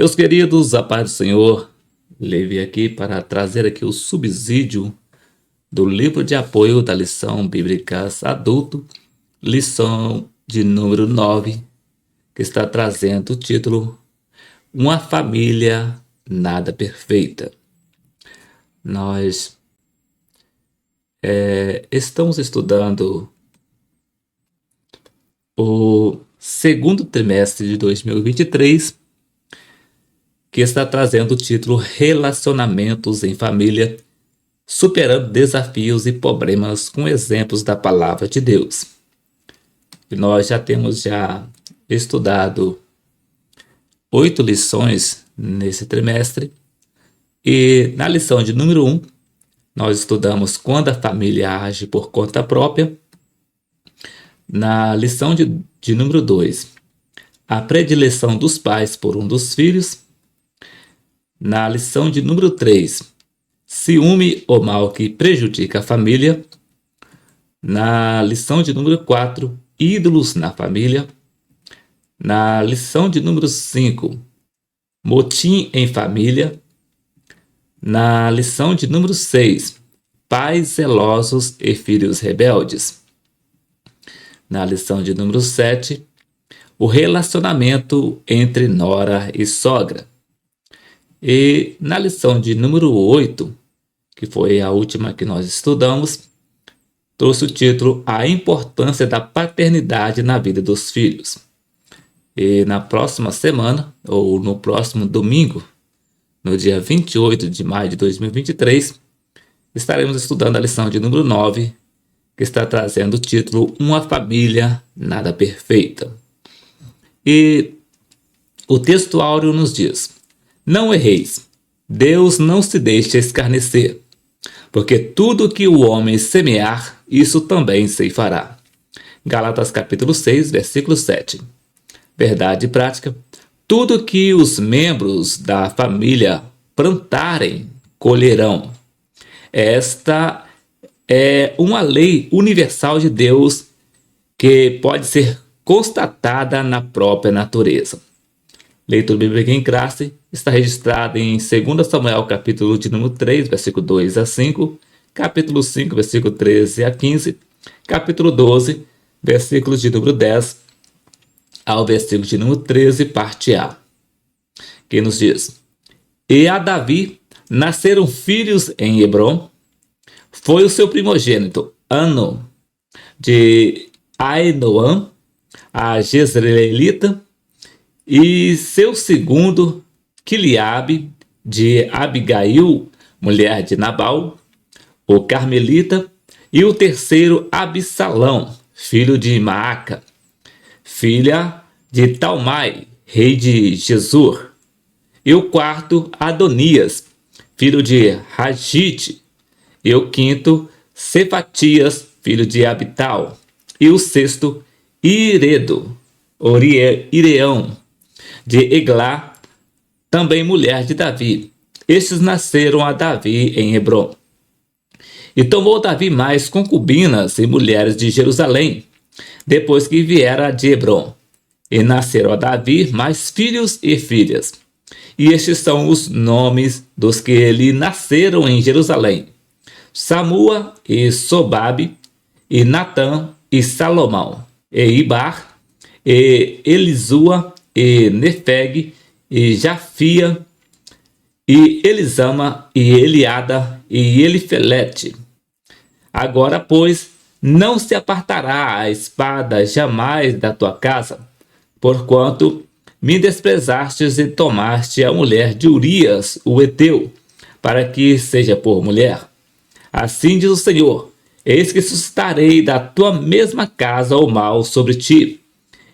Meus queridos, a paz do Senhor, levei aqui para trazer aqui o subsídio do livro de apoio da lição bíblicas adulto, lição de número 9, que está trazendo o título Uma Família Nada Perfeita. Nós estamos estudando o segundo trimestre de 2023, que está trazendo o título Relacionamentos em Família, superando desafios e problemas com exemplos da Palavra de Deus. E nós já temos estudado 8 lições nesse trimestre, e na lição de número 1, nós estudamos quando a família age por conta própria. Na lição de número 2, a predileção dos pais por um dos filhos. Na lição de número 3, ciúme ou mal que prejudica a família. Na lição de número 4, ídolos na família. Na lição de número 5, motim em família. Na lição de número 6, pais zelosos e filhos rebeldes. Na lição de número 7, o relacionamento entre nora e sogra. E na lição de número 8, que foi a última que nós estudamos, trouxe o título A Importância da Paternidade na Vida dos Filhos. E na próxima semana, ou no próximo domingo, no dia 28 de maio de 2023, estaremos estudando a lição de número 9, que está trazendo o título Uma Família Nada Perfeita. E o texto áureo nos diz: não erreis, Deus não se deixa escarnecer, porque tudo que o homem semear, isso também ceifará. Gálatas capítulo 6, versículo 7. Verdade prática: tudo que os membros da família plantarem, colherão. Esta é uma lei universal de Deus que pode ser constatada na própria natureza. Leitura bíblica em classe está registrada em 2 Samuel, capítulo de número 3, versículo 2 a 5, capítulo 5, versículo 13 a 15, capítulo 12, versículos de número 10 ao versículo de número 13, parte A, que nos diz: E a Davi nasceram filhos em Hebrom. Foi o seu primogênito, Ano, de Ainoam, a Jezreelita, e seu segundo, Quiliabe, de Abigail, mulher de Nabal, o Carmelita, e o terceiro, Absalão, filho de Maaca, filha de Talmai, rei de Gesur, e o quarto, Adonias, filho de Hagite, e o quinto, Cefatias, filho de Abital, e o sexto, Iredo, Ireão, de Eglá, também mulher de Davi. Estes nasceram a Davi em Hebrom. E tomou Davi mais concubinas e mulheres de Jerusalém, depois que viera de Hebrom. E nasceram a Davi mais filhos e filhas. E estes são os nomes dos que lhe nasceram em Jerusalém: Samua e Sobabe, e Natã e Salomão, e Ibar, e Elisua, e Nefeg, e Jafia, e Elisama, e Eliada, e Elifelete. Agora, pois, não se apartará a espada jamais da tua casa, porquanto me desprezastes e tomaste a mulher de Urias, o Heteu, para que seja por mulher. Assim diz o Senhor: eis que suscitarei da tua mesma casa o mal sobre ti,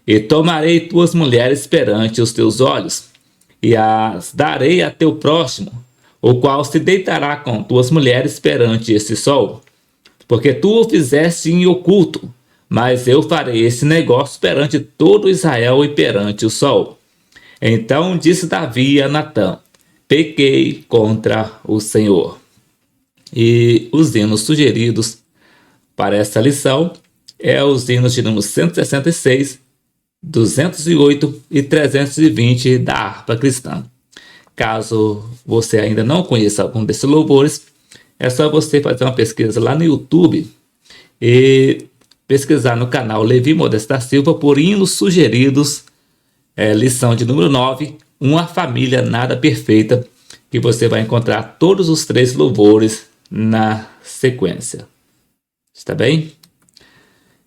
e tomarei tuas mulheres perante os teus olhos, e as darei a teu próximo, o qual se deitará com tuas mulheres perante este sol. Porque tu o fizeste em oculto, mas eu farei esse negócio perante todo Israel e perante o sol. Então disse Davi a Natã: pequei contra o Senhor. E os hinos sugeridos para essa lição os hinos de número 166, 208 e 320 da harpa cristã. Caso você ainda não conheça algum desses louvores, é só você fazer uma pesquisa lá no YouTube e pesquisar no canal Levi Modesto da Silva por hinos sugeridos, lição de número 9, Uma Família Nada Perfeita, que você vai encontrar todos os 3 louvores na sequência. Está bem?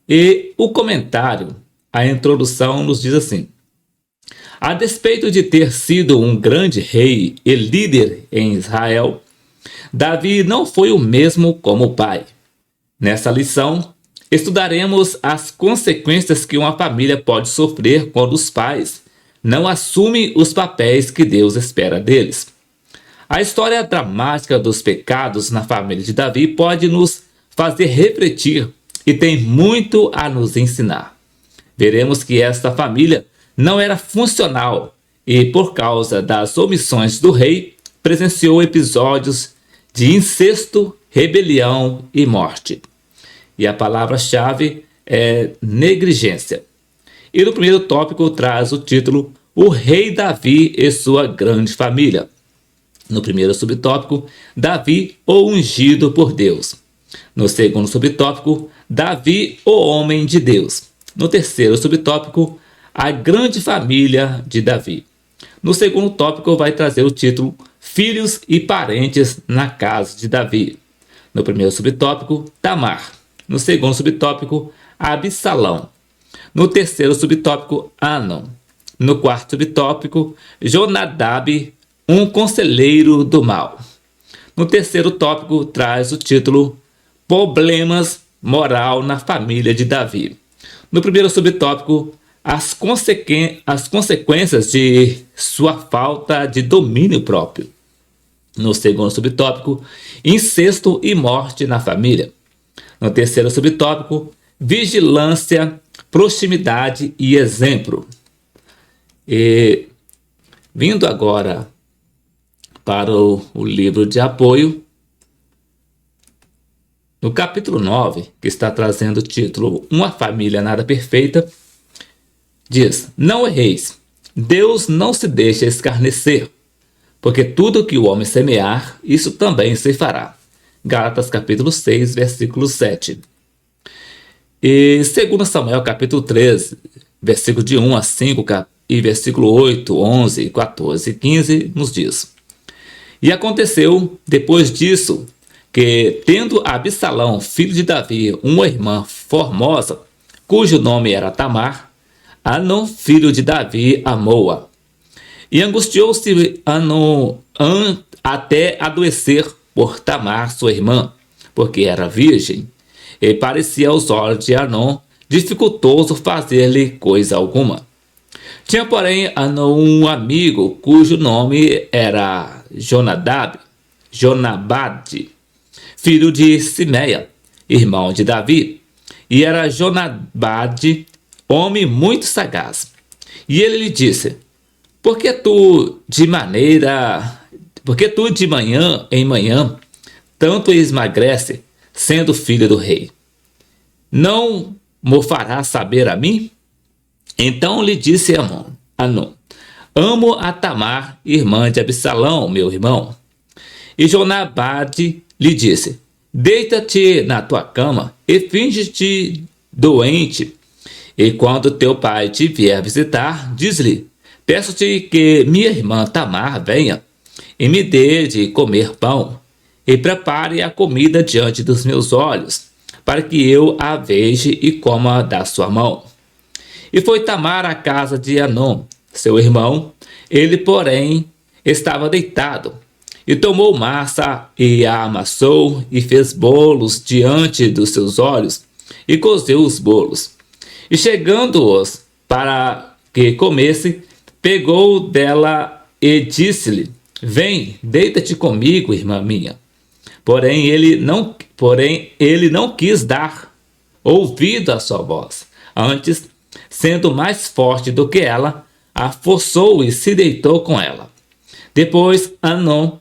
E o comentário, a introdução nos diz assim: a despeito de ter sido um grande rei e líder em Israel, Davi não foi o mesmo como pai. Nessa lição, estudaremos as consequências que uma família pode sofrer quando os pais não assumem os papéis que Deus espera deles. A história dramática dos pecados na família de Davi pode nos fazer refletir e tem muito a nos ensinar. Veremos que esta família não era funcional e, por causa das omissões do rei, presenciou episódios de incesto, rebelião e morte. E a palavra-chave é negligência. E no primeiro tópico traz o título O Rei Davi e Sua Grande Família. No primeiro subtópico, Davi, o ungido por Deus. No segundo subtópico, Davi, o homem de Deus. No terceiro subtópico, a grande família de Davi. No segundo tópico vai trazer o título Filhos e parentes na casa de Davi. No primeiro subtópico, Tamar. No segundo subtópico, Absalão. No terceiro subtópico, Anon. No quarto subtópico, Jonadab, um conselheiro do mal. No terceiro tópico traz o título Problemas moral na família de Davi. No primeiro subtópico, as consequências de sua falta de domínio próprio. No segundo subtópico, incesto e morte na família. No terceiro subtópico, vigilância, proximidade e exemplo. E vindo agora para o livro de apoio, no capítulo 9, que está trazendo o título Uma Família Nada Perfeita, diz: não erreis, Deus não se deixa escarnecer, porque tudo que o homem semear, isso também se fará. Gálatas capítulo 6, versículo 7. E 2 Samuel capítulo 13, versículo de 1 a 5 e versículo 8, 11, 14 e 15 nos diz: e aconteceu depois disso que, tendo Absalão, filho de Davi, uma irmã formosa, cujo nome era Tamar, Anon, filho de Davi, amou-a. E angustiou-se Anon até adoecer por Tamar, sua irmã, porque era virgem, e parecia aos olhos de Anon dificultoso fazer-lhe coisa alguma. Tinha, porém, Anon um amigo cujo nome era Jonabad, filho de Simeia, irmão de Davi, e era Jonabad homem muito sagaz. E ele lhe disse: por que tu de manhã em manhã tanto esmagrece, sendo filho do rei? Não mo farás saber a mim? Então lhe disse Anon: amo a Tamar, irmã de Absalão, meu irmão. E Jonabad lhe disse: deita-te na tua cama e finge-te doente. E quando teu pai te vier visitar, diz-lhe: peço-te que minha irmã Tamar venha e me dê de comer pão, e prepare a comida diante dos meus olhos, para que eu a veja e coma da sua mão. E foi Tamar à casa de Anon, seu irmão. Ele, porém, estava deitado. E tomou massa e a amassou e fez bolos diante dos seus olhos e cozeu os bolos. E chegando-os para que comesse, pegou dela e disse-lhe: vem, deita-te comigo, irmã minha. Porém ele não quis dar ouvido à sua voz. Antes, sendo mais forte do que ela, a forçou e se deitou com ela. Depois Anon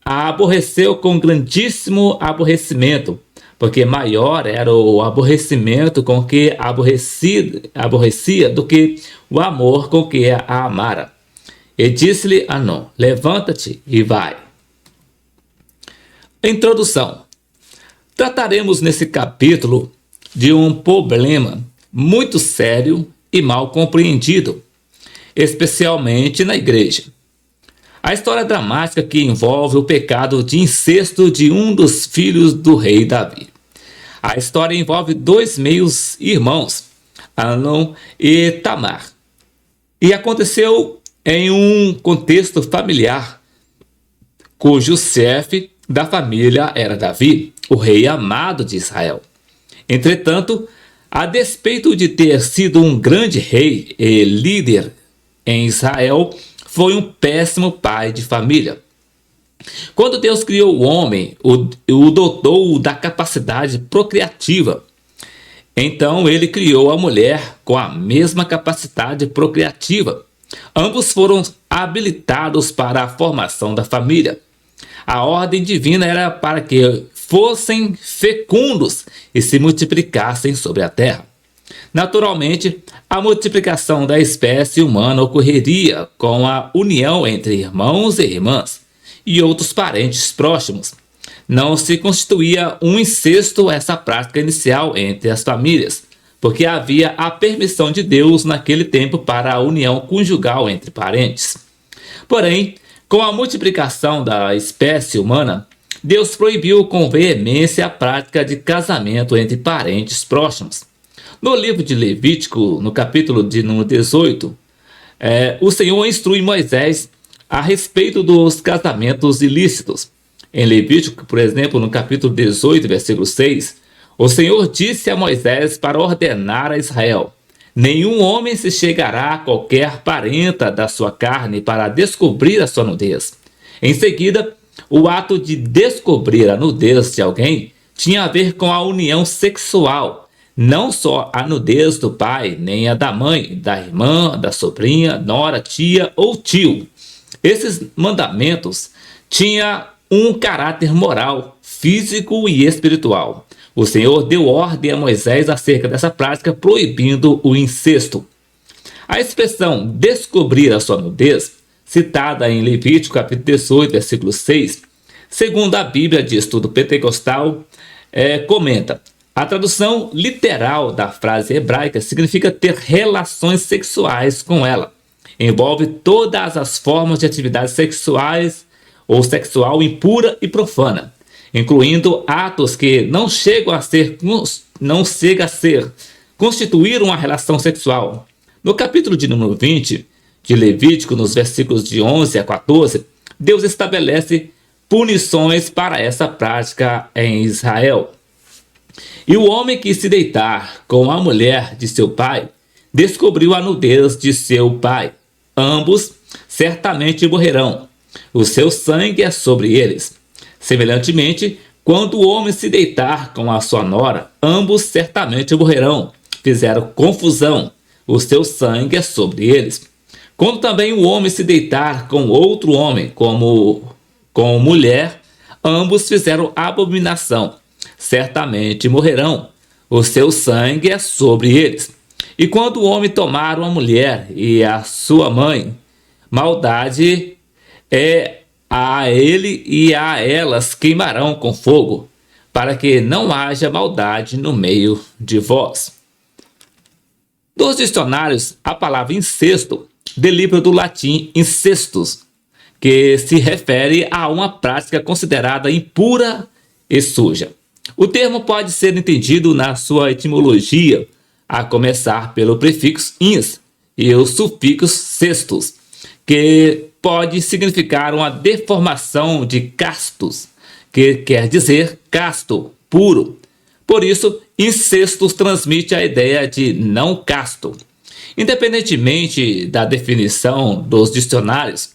a aborreceu com grandíssimo aborrecimento, porque maior era o aborrecimento com que aborrecia do que o amor com que a amara. E disse-lhe Hanão: levanta-te e vai. Introdução. Trataremos nesse capítulo de um problema muito sério e mal compreendido, especialmente na igreja. A história dramática que envolve o pecado de incesto de um dos filhos do rei Davi. A história envolve dois meios-irmãos, Amnon e Tamar, e aconteceu em um contexto familiar, cujo chefe da família era Davi, o rei amado de Israel. Entretanto, a despeito de ter sido um grande rei e líder em Israel, foi um péssimo pai de família. Quando Deus criou o homem, o dotou da capacidade procriativa. Então ele criou a mulher com a mesma capacidade procriativa. Ambos foram habilitados para a formação da família. A ordem divina era para que fossem fecundos e se multiplicassem sobre a terra. Naturalmente, a multiplicação da espécie humana ocorreria com a união entre irmãos e irmãs e outros parentes próximos. Não se constituía um incesto essa prática inicial entre as famílias, porque havia a permissão de Deus naquele tempo para a união conjugal entre parentes. Porém, com a multiplicação da espécie humana, Deus proibiu com veemência a prática de casamento entre parentes próximos. No livro de Levítico, no capítulo de número 18, o Senhor instrui Moisés a respeito dos casamentos ilícitos. Em Levítico, por exemplo, no capítulo 18, versículo 6, o Senhor disse a Moisés para ordenar a Israel: nenhum homem se chegará a qualquer parenta da sua carne para descobrir a sua nudez. Em seguida, o ato de descobrir a nudez de alguém tinha a ver com a união sexual, não só a nudez do pai, nem a da mãe, da irmã, da sobrinha, nora, tia ou tio. Esses mandamentos tinham um caráter moral, físico e espiritual. O Senhor deu ordem a Moisés acerca dessa prática, proibindo o incesto. A expressão descobrir a sua nudez, citada em Levítico capítulo 18, versículo 6, segundo a Bíblia de Estudo Pentecostal, comenta: a tradução literal da frase hebraica significa ter relações sexuais com ela. Envolve todas as formas de atividades sexuais ou sexual impura e profana, incluindo atos que não chegam a ser constituir uma relação sexual. No capítulo de número 20 de Levítico, nos versículos de 11 a 14, Deus estabelece punições para essa prática em Israel. E o homem que se deitar com a mulher de seu pai descobriu a nudez de seu pai. Ambos certamente morrerão. O seu sangue é sobre eles. Semelhantemente, quando o homem se deitar com a sua nora, ambos certamente morrerão. Fizeram confusão. O seu sangue é sobre eles. Quando também o homem se deitar com outro homem, com mulher, ambos fizeram abominação. Certamente morrerão. O seu sangue é sobre eles. E quando o homem tomar uma mulher e a sua mãe, maldade é a ele e a elas queimarão com fogo, para que não haja maldade no meio de vós. Dos dicionários, a palavra incesto deriva do latim incestus, que se refere a uma prática considerada impura e suja. O termo pode ser entendido na sua etimologia, a começar pelo prefixo ins e o sufixo cestus, que pode significar uma deformação de castus, que quer dizer casto, puro. Por isso, incestus transmite a ideia de não casto. Independentemente da definição dos dicionários,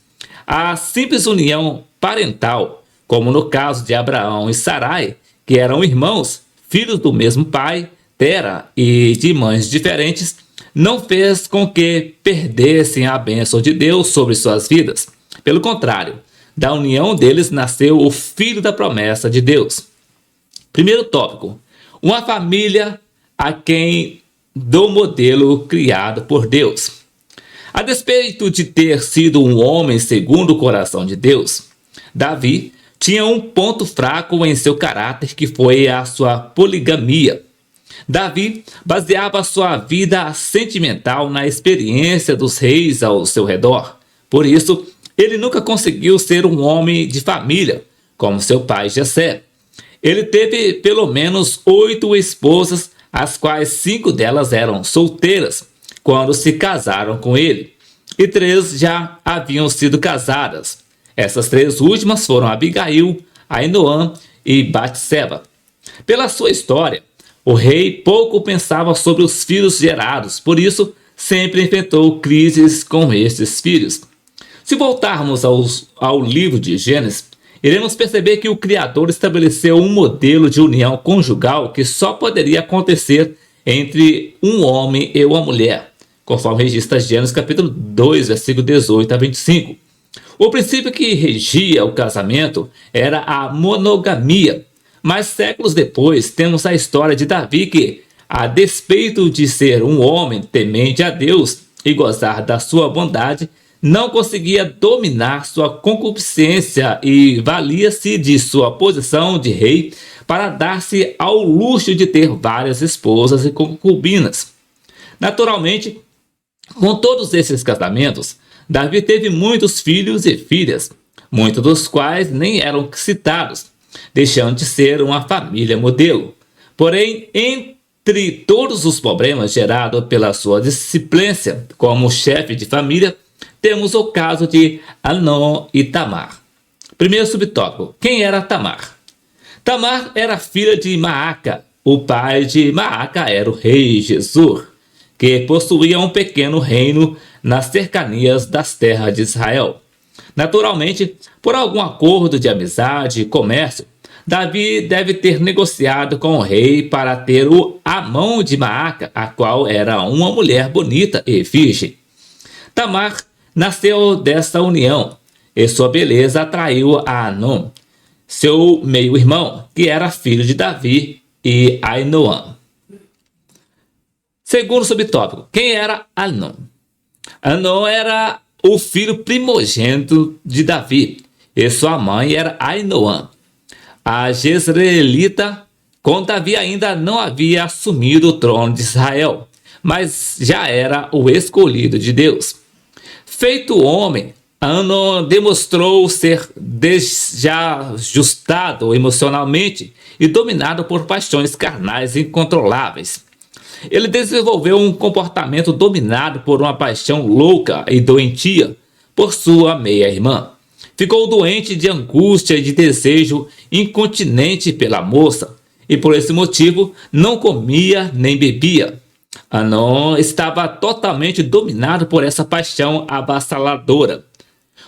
a simples união parental, como no caso de Abraão e Sarai, que eram irmãos, filhos do mesmo pai, Tera, e de mães diferentes, não fez com que perdessem a bênção de Deus sobre suas vidas. Pelo contrário, da união deles nasceu o filho da promessa de Deus. Primeiro tópico: uma família a quem do modelo criado por Deus. A despeito de ter sido um homem segundo o coração de Deus, Davi tinha um ponto fraco em seu caráter, que foi a sua poligamia. Davi baseava sua vida sentimental na experiência dos reis ao seu redor. Por isso, ele nunca conseguiu ser um homem de família, como seu pai Jessé. Ele teve pelo menos 8 esposas, as quais 5 delas eram solteiras quando se casaram com ele, e 3 já haviam sido casadas. Essas 3 últimas foram Abigail, Ainoã e Batseba. Pela sua história, o rei pouco pensava sobre os filhos gerados, por isso sempre enfrentou crises com estes filhos. Se voltarmos ao livro de Gênesis, iremos perceber que o Criador estabeleceu um modelo de união conjugal que só poderia acontecer entre um homem e uma mulher, conforme registra Gênesis capítulo 2, versículo 18 a 25. O princípio que regia o casamento era a monogamia, mas séculos depois temos a história de Davi que, a despeito de ser um homem temente a Deus e gozar da sua bondade, não conseguia dominar sua concupiscência e valia-se de sua posição de rei para dar-se ao luxo de ter várias esposas e concubinas. Naturalmente, com todos esses casamentos, Davi teve muitos filhos e filhas, muitos dos quais nem eram citados, deixando de ser uma família modelo. Porém, entre todos os problemas gerados pela sua disciplência como chefe de família, temos o caso de Amnon e Tamar. Primeiro subtópico: quem era Tamar? Tamar era filha de Maaca. O pai de Maaca era o rei Jesur, que possuía um pequeno reino nas cercanias das terras de Israel. Naturalmente, por algum acordo de amizade e comércio, Davi deve ter negociado com o rei para ter a mão de Maaca, a qual era uma mulher bonita e virgem. Tamar nasceu dessa união, e sua beleza atraiu a Amnon, seu meio-irmão, que era filho de Davi, e Ainoã. Segundo subtópico: quem era Amnon? Amnon era o filho primogênito de Davi, e sua mãe era Ainoã, a jezreelita. Com Davi ainda não havia assumido o trono de Israel, mas já era o escolhido de Deus. Feito homem, Amnon demonstrou ser desajustado emocionalmente e dominado por paixões carnais incontroláveis. Ele desenvolveu um comportamento dominado por uma paixão louca e doentia por sua meia-irmã. Ficou doente de angústia e de desejo incontinente pela moça, e por esse motivo não comia nem bebia. Amnon estava totalmente dominado por essa paixão avassaladora.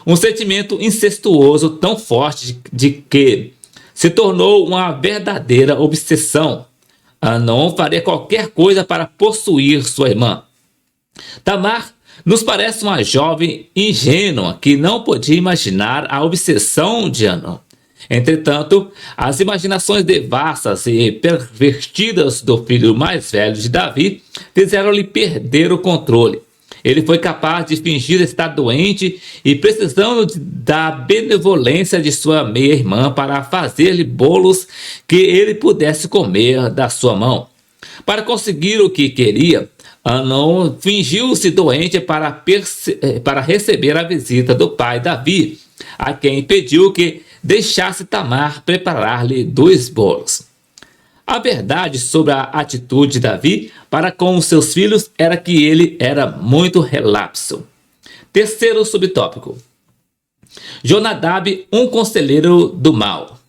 Um sentimento incestuoso tão forte de que se tornou uma verdadeira obsessão. Amnon faria qualquer coisa para possuir sua irmã. Tamar nos parece uma jovem ingênua que não podia imaginar a obsessão de Amnon. Entretanto, as imaginações devassas e pervertidas do filho mais velho de Davi fizeram-lhe perder o controle. Ele foi capaz de fingir estar doente e precisando da benevolência de sua meia-irmã para fazer-lhe bolos que ele pudesse comer da sua mão. Para conseguir o que queria, Amnon fingiu-se doente para receber a visita do pai Davi, a quem pediu que deixasse Tamar preparar-lhe 2 bolos. A verdade sobre a atitude de Davi para com os seus filhos era que ele era muito relapso. Terceiro subtópico: Jonadab, um conselheiro do mal.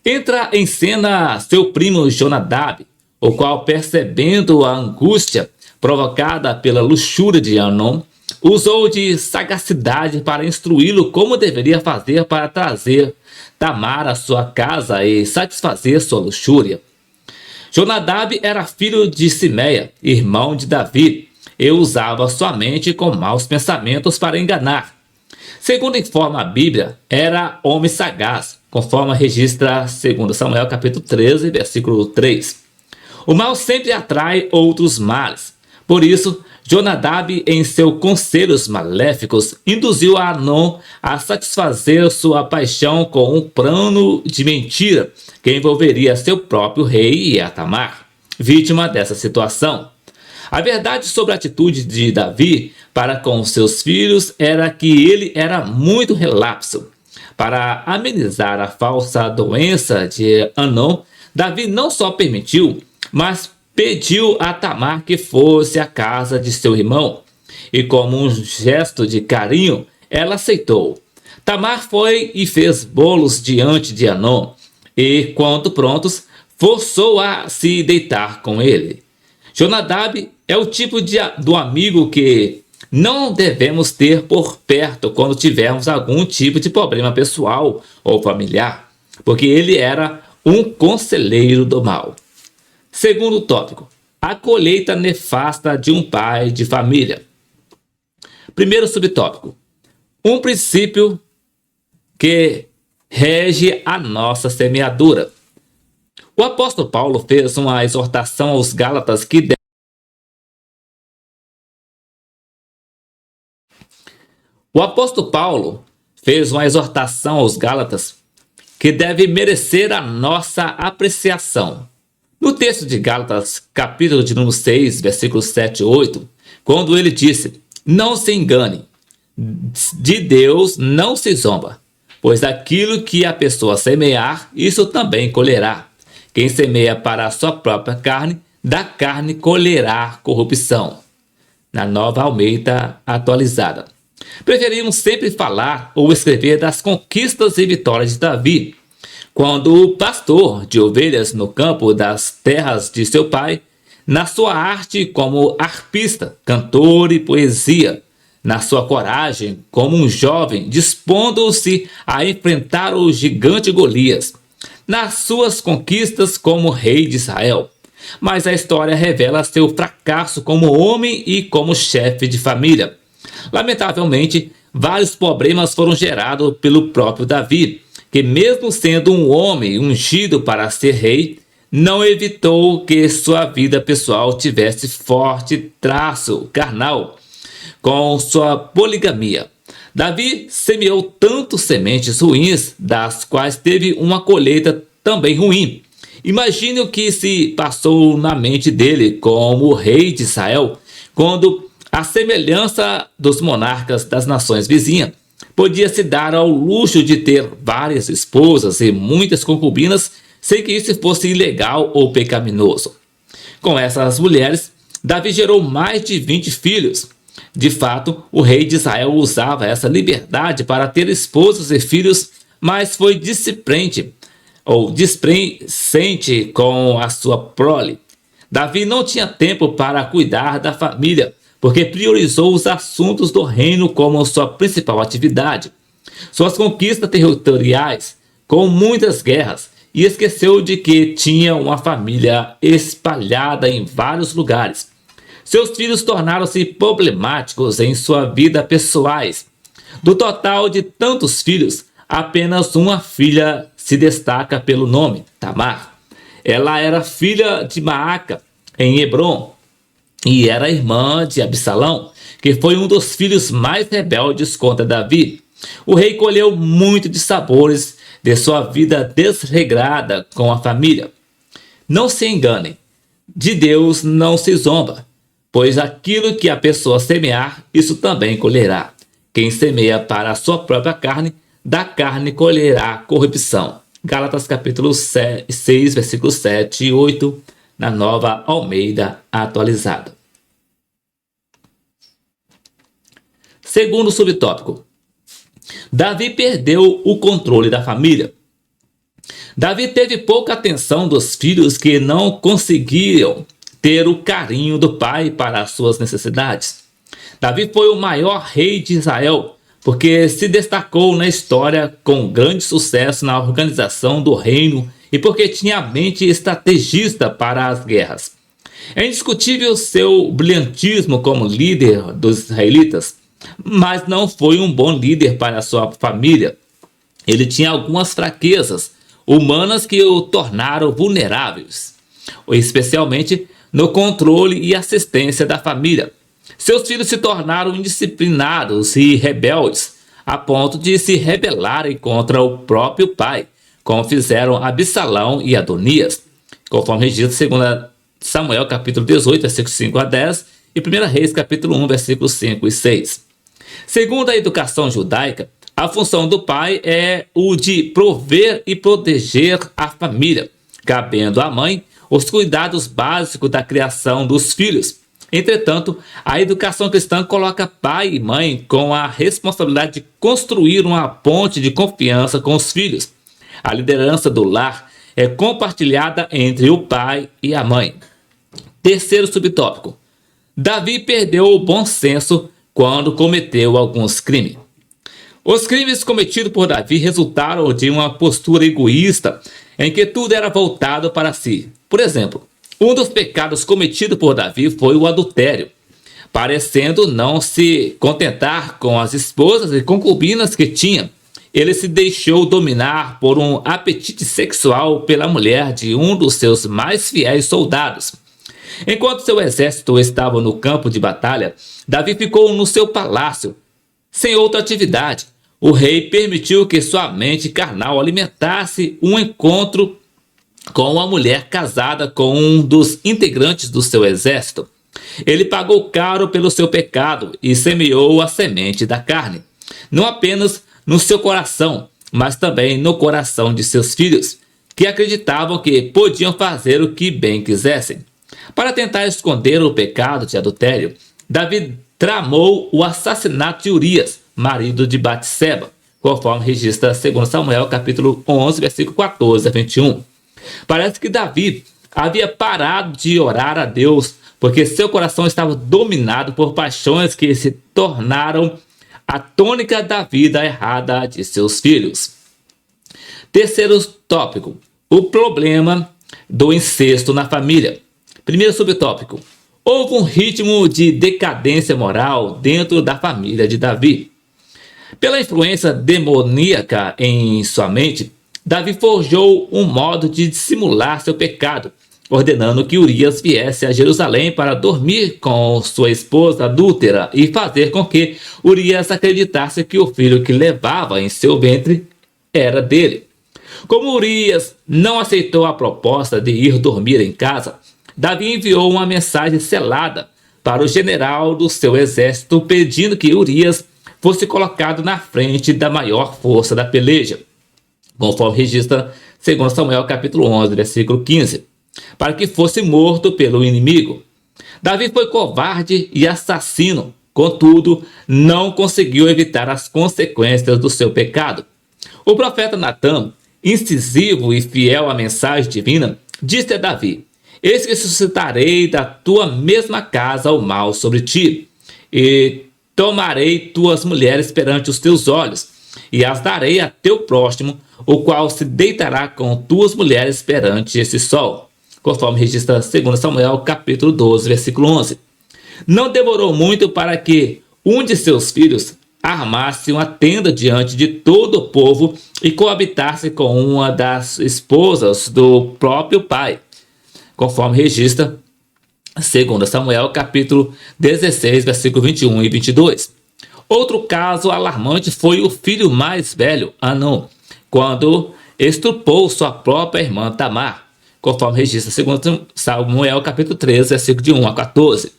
Entra em cena seu primo Jonadab, o qual, percebendo a angústia provocada pela luxúria de Amnon, usou de sagacidade para instruí-lo como deveria fazer para trazer Tamar à sua casa e satisfazer sua luxúria. Jonadab era filho de Simeia, irmão de Davi, e usava sua mente com maus pensamentos para enganar. Segundo informa a Bíblia, era homem sagaz, conforme registra 2 Samuel capítulo 13, versículo 3. O mal sempre atrai outros males. Por isso, Jonadab, em seus conselhos maléficos, induziu a Anon a satisfazer sua paixão com um plano de mentira que envolveria seu próprio rei e a Tamar, vítima dessa situação. A verdade sobre a atitude de Davi para com seus filhos era que ele era muito relapso. Para amenizar a falsa doença de Anon, Davi não só permitiu, mas pediu a Tamar que fosse à casa de seu irmão. E como um gesto de carinho, ela aceitou. Tamar foi e fez bolos diante de Anon, e, quando prontos, forçou a se deitar com ele. Jonadab é o tipo do amigo que não devemos ter por perto quando tivermos algum tipo de problema pessoal ou familiar, porque ele era um conselheiro do mal. Segundo tópico, a colheita nefasta de um pai de família. Primeiro subtópico, um princípio que rege a nossa semeadura. O apóstolo Paulo fez uma exortação aos Gálatas que deve merecer a nossa apreciação. No texto de Gálatas, capítulo de número 6, versículos 7 e 8, quando ele disse: "Não se engane, de Deus não se zomba, pois aquilo que a pessoa semear, isso também colherá. Quem semeia para a sua própria carne, da carne colherá corrupção." Na Nova Almeida Atualizada. Preferimos sempre falar ou escrever das conquistas e vitórias de Davi, quando o pastor de ovelhas no campo das terras de seu pai, na sua arte como arpista, cantor e poesia, na sua coragem como um jovem dispondo-se a enfrentar o gigante Golias, nas suas conquistas como rei de Israel. Mas a história revela seu fracasso como homem e como chefe de família. Lamentavelmente, vários problemas foram gerados pelo próprio Davi, que mesmo sendo um homem ungido para ser rei, não evitou que sua vida pessoal tivesse forte traço carnal, com sua poligamia. Davi semeou tanto sementes ruins, das quais teve uma colheita também ruim. Imagine o que se passou na mente dele como rei de Israel, quando, à semelhança dos monarcas das nações vizinhas, podia se dar ao luxo de ter várias esposas e muitas concubinas sem que isso fosse ilegal ou pecaminoso. Com essas mulheres, Davi gerou mais de 20 filhos. De fato, o rei de Israel usava essa liberdade para ter esposas e filhos, mas foi displicente com a sua prole. Davi não tinha tempo para cuidar da família, porque priorizou os assuntos do reino como sua principal atividade. Suas conquistas territoriais, com muitas guerras, e esqueceu de que tinha uma família espalhada em vários lugares. Seus filhos tornaram-se problemáticos em sua vida pessoais. Do total de tantos filhos, apenas uma filha se destaca pelo nome, Tamar. Ela era filha de Maaca, em Hebron, e era irmã de Absalão, que foi um dos filhos mais rebeldes contra Davi. O rei colheu muito de sabores de sua vida desregrada com a família. Não se enganem, de Deus não se zomba, pois aquilo que a pessoa semear, isso também colherá. Quem semeia para a sua própria carne, da carne colherá corrupção. Gálatas capítulo 6, versículos 7 e 8, na Nova Almeida Atualizada. Segundo subtópico, Davi perdeu o controle da família. Davi teve pouca atenção dos filhos que não conseguiam ter o carinho do pai para as suas necessidades. Davi foi o maior rei de Israel, porque se destacou na história com grande sucesso na organização do reino e porque tinha a mente estrategista para as guerras. É indiscutível seu brilhantismo como líder dos israelitas, mas não foi um bom líder para sua família. Ele tinha algumas fraquezas humanas que o tornaram vulneráveis, especialmente no controle e assistência da família. Seus filhos se tornaram indisciplinados e rebeldes, a ponto de se rebelarem contra o próprio pai, como fizeram Absalão e Adonias, conforme registra 2 Samuel capítulo 18, versículos 5 a 10 e 1 Reis capítulo 1, versículos 5 e 6. Segundo a educação judaica, a função do pai é o de prover e proteger a família, cabendo à mãe os cuidados básicos da criação dos filhos. Entretanto, a educação cristã coloca pai e mãe com a responsabilidade de construir uma ponte de confiança com os filhos. A liderança do lar é compartilhada entre o pai e a mãe. Terceiro subtópico: Davi perdeu o bom senso quando cometeu alguns crimes. Os crimes cometidos por Davi resultaram de uma postura egoísta em que tudo era voltado para si. Por exemplo, um dos pecados cometidos por Davi foi o adultério. Parecendo não se contentar com as esposas e concubinas que tinha, ele se deixou dominar por um apetite sexual pela mulher de um dos seus mais fiéis soldados. Enquanto seu exército estava no campo de batalha, Davi ficou no seu palácio, sem outra atividade. O rei permitiu que sua mente carnal alimentasse um encontro com uma mulher casada com um dos integrantes do seu exército. Ele pagou caro pelo seu pecado e semeou a semente da carne, não apenas no seu coração, mas também no coração de seus filhos, que acreditavam que podiam fazer o que bem quisessem. Para tentar esconder o pecado de adultério, Davi tramou o assassinato de Urias, marido de Batseba, conforme registra 2 Samuel capítulo 11, versículo 14 a 21. Parece que Davi havia parado de orar a Deus, porque seu coração estava dominado por paixões que se tornaram a tônica da vida errada de seus filhos. Terceiro tópico: o problema do incesto na família. Primeiro subtópico: houve um ritmo de decadência moral dentro da família de Davi. Pela influência demoníaca em sua mente, Davi forjou um modo de dissimular seu pecado, ordenando que Urias viesse a Jerusalém para dormir com sua esposa adúltera e fazer com que Urias acreditasse que o filho que levava em seu ventre era dele. Como Urias não aceitou a proposta de ir dormir em casa, Davi enviou uma mensagem selada para o general do seu exército pedindo que Urias fosse colocado na frente da maior força da peleja, conforme registra 2 Samuel capítulo 11, versículo 15, para que fosse morto pelo inimigo. Davi foi covarde e assassino, contudo, não conseguiu evitar as consequências do seu pecado. O profeta Natã, incisivo e fiel à mensagem divina, disse a Davi: eis que suscitarei da tua mesma casa o mal sobre ti, e tomarei tuas mulheres perante os teus olhos, e as darei a teu próximo, o qual se deitará com tuas mulheres perante esse sol. Conforme registra 2 Samuel capítulo 12, versículo 11. Não demorou muito para que um de seus filhos armasse uma tenda diante de todo o povo e coabitasse com uma das esposas do próprio pai, conforme registra 2 Samuel capítulo 16, versículo 21 e 22. Outro caso alarmante foi o filho mais velho, Anão, quando estrupou sua própria irmã Tamar, conforme registra 2 Samuel capítulo 13, versículo de 1 a 14.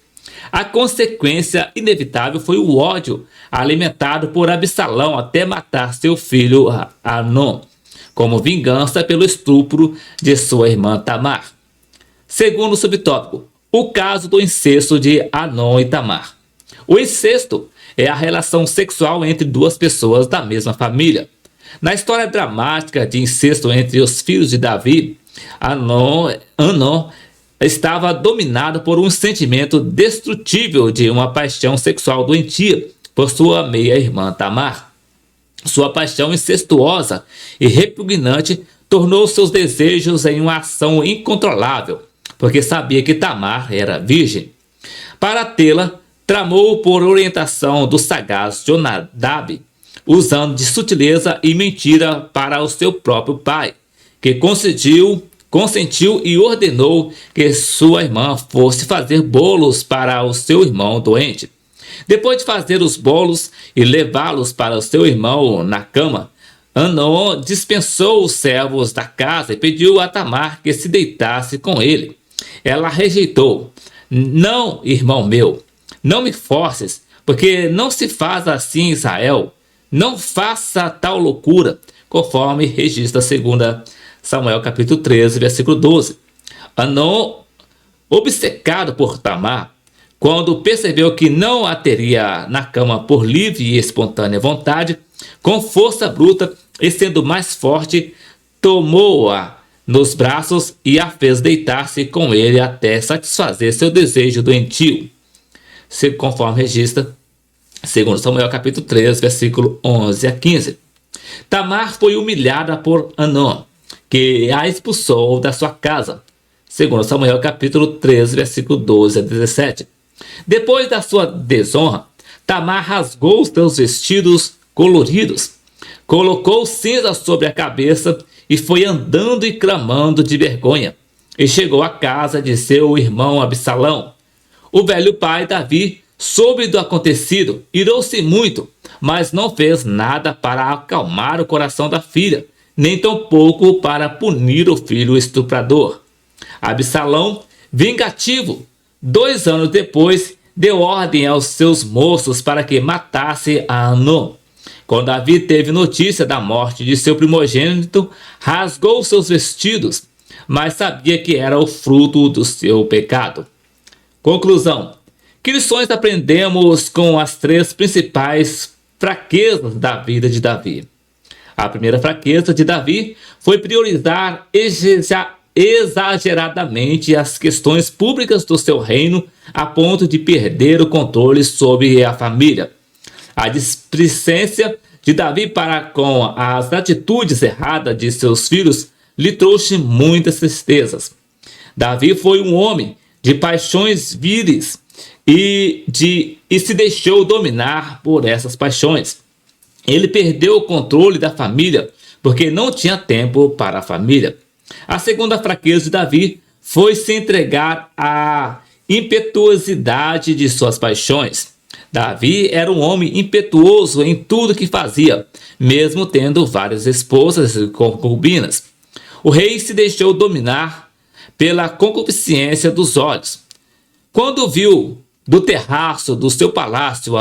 A consequência inevitável foi o ódio alimentado por Absalão até matar seu filho Amnon, como vingança pelo estupro de sua irmã Tamar. Segundo subtópico: o caso do incesto de Amnon e Tamar. O incesto é a relação sexual entre duas pessoas da mesma família. Na história dramática de incesto entre os filhos de Davi, Amnon estava dominado por um sentimento destrutível de uma paixão sexual doentia por sua meia-irmã Tamar. Sua paixão incestuosa e repugnante tornou seus desejos em uma ação incontrolável, porque sabia que Tamar era virgem. Para tê-la, tramou por orientação do sagaz Jonadab, usando de sutileza e mentira para o seu próprio pai, que concediu consentiu e ordenou que sua irmã fosse fazer bolos para o seu irmão doente. Depois de fazer os bolos e levá-los para o seu irmão na cama, Anon dispensou os servos da casa e pediu a Tamar que se deitasse com ele. Ela rejeitou. Não, irmão meu, não me forces, porque não se faz assim em Israel. Não faça tal loucura, conforme registra 2 Samuel capítulo 13, versículo 12. Anon, obcecado por Tamar, quando percebeu que não a teria na cama por livre e espontânea vontade, com força bruta e sendo mais forte, tomou-a nos braços e a fez deitar-se com ele até satisfazer seu desejo doentio, conforme registra 2 Samuel capítulo 3, versículo 11 a 15. Tamar foi humilhada por Anon, que a expulsou da sua casa, 2 Samuel capítulo 13, versículo 12 a 17. Depois da sua desonra, Tamar rasgou os seus vestidos coloridos, colocou cinza sobre a cabeça e foi andando e clamando de vergonha, e chegou à casa de seu irmão Absalão. O velho pai Davi soube do acontecido, irou-se muito, mas não fez nada para acalmar o coração da filha, nem tampouco para punir o filho estuprador. Absalão, vingativo, 2 anos depois, deu ordem aos seus moços para que matasse a Anon. Quando Davi teve notícia da morte de seu primogênito, rasgou seus vestidos, mas sabia que era o fruto do seu pecado. Conclusão: que lições aprendemos com as 3 principais fraquezas da vida de Davi? A primeira fraqueza de Davi foi priorizar exageradamente as questões públicas do seu reino a ponto de perder o controle sobre a família. A displicência de Davi para com as atitudes erradas de seus filhos lhe trouxe muitas tristezas. Davi foi um homem de paixões viris e se deixou dominar por essas paixões. Ele perdeu o controle da família porque não tinha tempo para a família. A segunda fraqueza de Davi foi se entregar à impetuosidade de suas paixões. Davi era um homem impetuoso em tudo que fazia, mesmo tendo várias esposas e concubinas. O rei se deixou dominar pela concupiscência dos olhos. Quando viu do terraço do seu palácio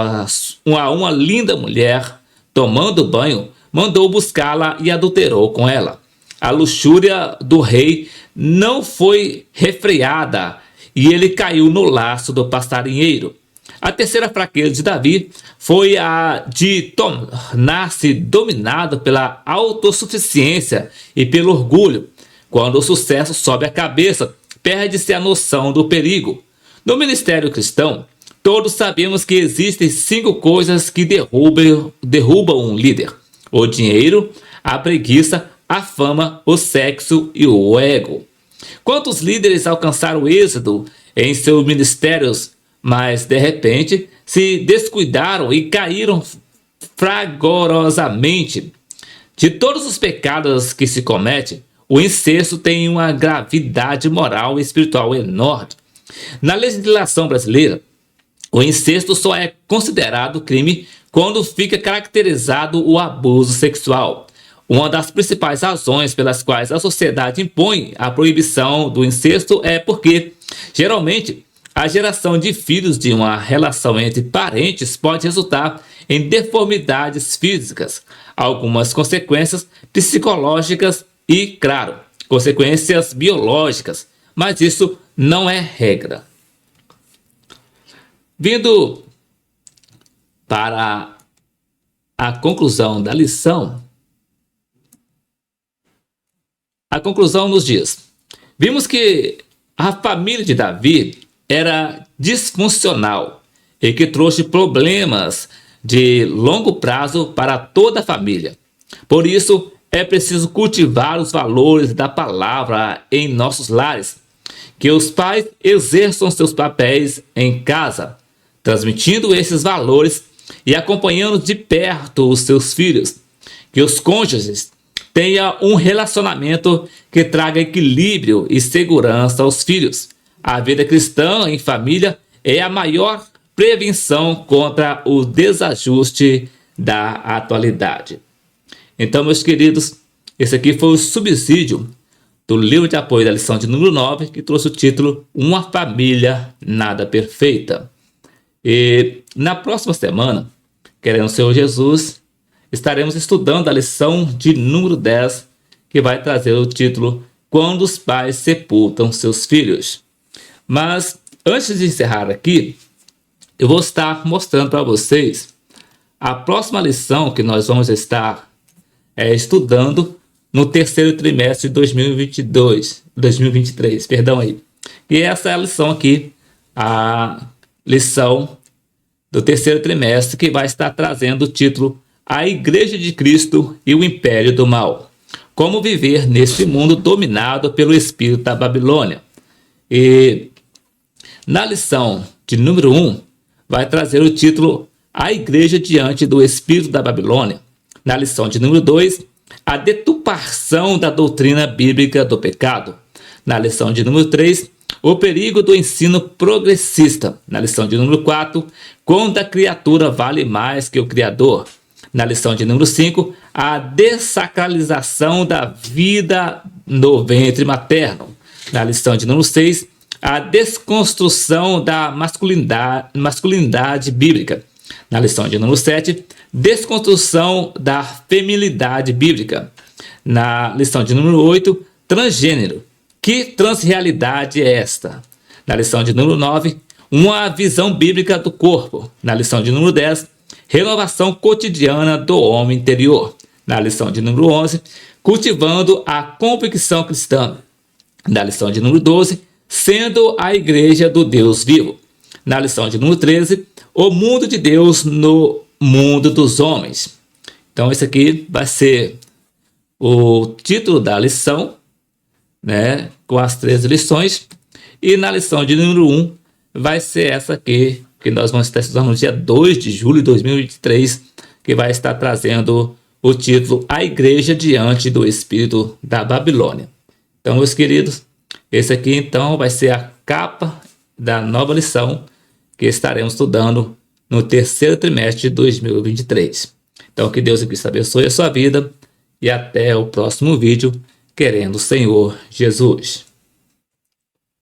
uma linda mulher tomando banho, mandou buscá-la e adulterou com ela. A luxúria do rei não foi refreada e ele caiu no laço do passarinheiro. A terceira fraqueza de Davi foi a de tornar-se dominado pela autossuficiência e pelo orgulho. Quando o sucesso sobe a cabeça, perde-se a noção do perigo. No ministério cristão, todos sabemos que existem 5 coisas que derrubam um líder: o dinheiro, a preguiça, a fama, o sexo e o ego. Quantos líderes alcançaram êxito em seus ministérios, mas de repente se descuidaram e caíram fragorosamente? De todos os pecados que se comete, o incesto tem uma gravidade moral e espiritual enorme. Na legislação brasileira, o incesto só é considerado crime quando fica caracterizado o abuso sexual. Uma das principais razões pelas quais a sociedade impõe a proibição do incesto é porque, geralmente, a geração de filhos de uma relação entre parentes pode resultar em deformidades físicas, algumas consequências psicológicas e, claro, consequências biológicas, mas isso não é regra. Vindo para a conclusão da lição, a conclusão nos diz: vimos que a família de Davi era disfuncional e que trouxe problemas de longo prazo para toda a família. Por isso, é preciso cultivar os valores da palavra em nossos lares, que os pais exerçam seus papéis em casa, transmitindo esses valores e acompanhando de perto os seus filhos, que os cônjuges tenha um relacionamento que traga equilíbrio e segurança aos filhos. A vida cristã em família é a maior prevenção contra o desajuste da atualidade. Então, meus queridos, esse aqui foi o subsídio do livro de apoio da lição de número 9, que trouxe o título Uma Família Nada Perfeita. E na próxima semana, querendo o Senhor Jesus, estaremos estudando a lição de número 10, que vai trazer o título Quando os Pais Sepultam Seus Filhos. Mas, antes de encerrar aqui, eu vou estar mostrando para vocês a próxima lição que nós vamos estar estudando no terceiro trimestre de 2023. E essa é a lição aqui, a lição do terceiro trimestre, que vai estar trazendo o título A Igreja de Cristo e o Império do Mal. Como viver neste mundo dominado pelo espírito da Babilônia. E na lição de número 1, vai trazer o título A Igreja diante do Espírito da Babilônia. Na lição de número 2, a deturpação da doutrina bíblica do pecado. Na lição de número 3, o perigo do ensino progressista. Na lição de número 4, quando a criatura vale mais que o Criador. Na lição de número 5, a dessacralização da vida no ventre materno. Na lição de número 6, a desconstrução da masculinidade bíblica. Na lição de número 7, desconstrução da feminilidade bíblica. Na lição de número 8, transgênero. Que transrealidade é esta? Na lição de número 9, uma visão bíblica do corpo. Na lição de número 10, renovação cotidiana do homem interior. Na lição de número 11, cultivando a convicção cristã. Na lição de número 12, sendo a igreja do Deus vivo. Na lição de número 13, o mundo de Deus no mundo dos homens. Então, esse aqui vai ser o título da lição, né, com as 13 lições. E na lição de número 1, vai ser essa aqui, que nós vamos estar estudando no dia 2 de julho de 2023, que vai estar trazendo o título A Igreja diante do Espírito da Babilônia. Então, meus queridos, esse aqui então vai ser a capa da nova lição que estaremos estudando no terceiro trimestre de 2023. Então, que Deus e Cristo abençoe a sua vida e até o próximo vídeo, querendo o Senhor Jesus.